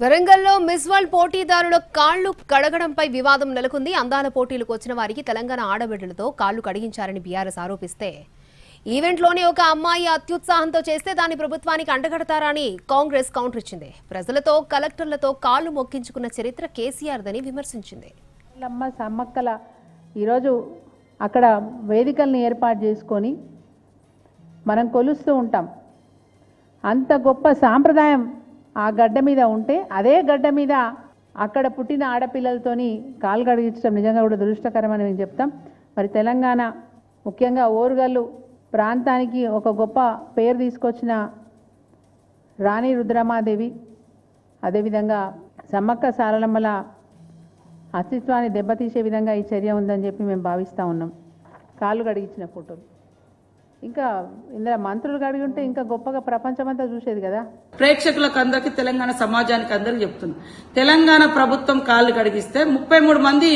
వరంగల్లో miss world పోటీదారుల కాళ్లు కడగడంపై వివాదం నెలకొంది. అందాల పోటీలకు వచ్చిన వారికి తెలంగాణ ఆడబిడ్డలతో కాళ్లు కడిగించారని బీఆర్ఎస్ ఆరోపిస్తే ఈవెంట్లోనే ఒక అమ్మాయి అత్యుత్సాహంతో చేస్తే దాన్ని ప్రభుత్వానికి అంటగడతారా అని కాంగ్రెస్ కౌంటర్ ఇచ్చింది. ప్రజలతో కలెక్టర్లతో కాళ్లు మొక్కించుకున్న చరిత్ర కేసీఆర్దని విమర్శించింది. సమ్మక్కల ఈరోజు అక్కడ వేదికల్ని ఏర్పాటు చేసుకొని మనం కొలుస్తూ ఉంటాం. అంత గొప్ప సాంప్రదాయం ఆ గడ్డ మీద ఉంటే అదే గడ్డ మీద అక్కడ పుట్టిన ఆడపిల్లలతోని కాలు కడిగించడం నిజంగా కూడా దురదృష్టకరమని మేము చెప్తాం. మరి తెలంగాణ ముఖ్యంగా ఓరుగల్లు ప్రాంతానికి ఒక గొప్ప పేరు తీసుకొచ్చిన రాణి రుద్రమాదేవి, అదేవిధంగా సమ్మక్క సారలమ్మల అస్తిత్వాన్ని దెబ్బతీసే విధంగా ఈ చర్య ఉందని చెప్పి మేము భావిస్తూ ఉన్నాం. కాళ్ళు కడిగించిన ఫోటోలు ఇంకా ఇందులో మంత్రులు కడిగి ఉంటే ఇంకా గొప్పగా ప్రపంచమంతా చూసేది కదా. ప్రేక్షకులకు అందరికీ, తెలంగాణ సమాజానికి అందరికి చెప్తున్నాం, తెలంగాణ ప్రభుత్వం కాళ్ళు కడిగిస్తే 33 మంది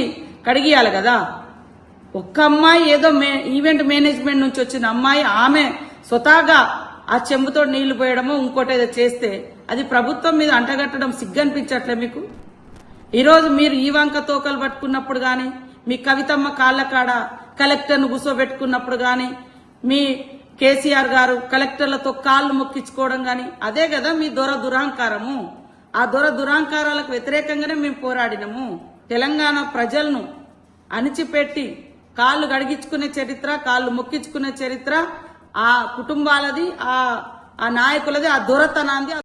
కడిగియాలి కదా. ఒక్క అమ్మాయి ఏదో ఈవెంట్ మేనేజ్మెంట్ నుంచి వచ్చిన అమ్మాయి ఆమె స్వతహాగా ఆ చెంబుతో నీళ్లు పోయడమో ఇంకోటి ఏదో చేస్తే అది ప్రభుత్వం మీద అంటగట్టడం సిగ్గనిపించట్లే మీకు? ఈరోజు మీరు ఈ వంక తోకలు పట్టుకున్నప్పుడు గాని, మీ కవితమ్మ కాళ్ల కాడ కలెక్టర్ను కూర్చోబెట్టుకున్నప్పుడు గాని, మీ కేసీఆర్ గారు కలెక్టర్లతో కాళ్ళు మొక్కించుకోవడం గాని, అదే కదా మీ దురహంకారము. ఆ దురహంకారాలకు వ్యతిరేకంగానే మేము పోరాడినము. తెలంగాణ ప్రజలను అణిచిపెట్టి కాళ్ళు గడిగించుకునే చరిత్ర, కాళ్ళు మొక్కించుకునే చరిత్ర ఆ కుటుంబాలది, ఆ నాయకులది, ఆ దొరతనాంది.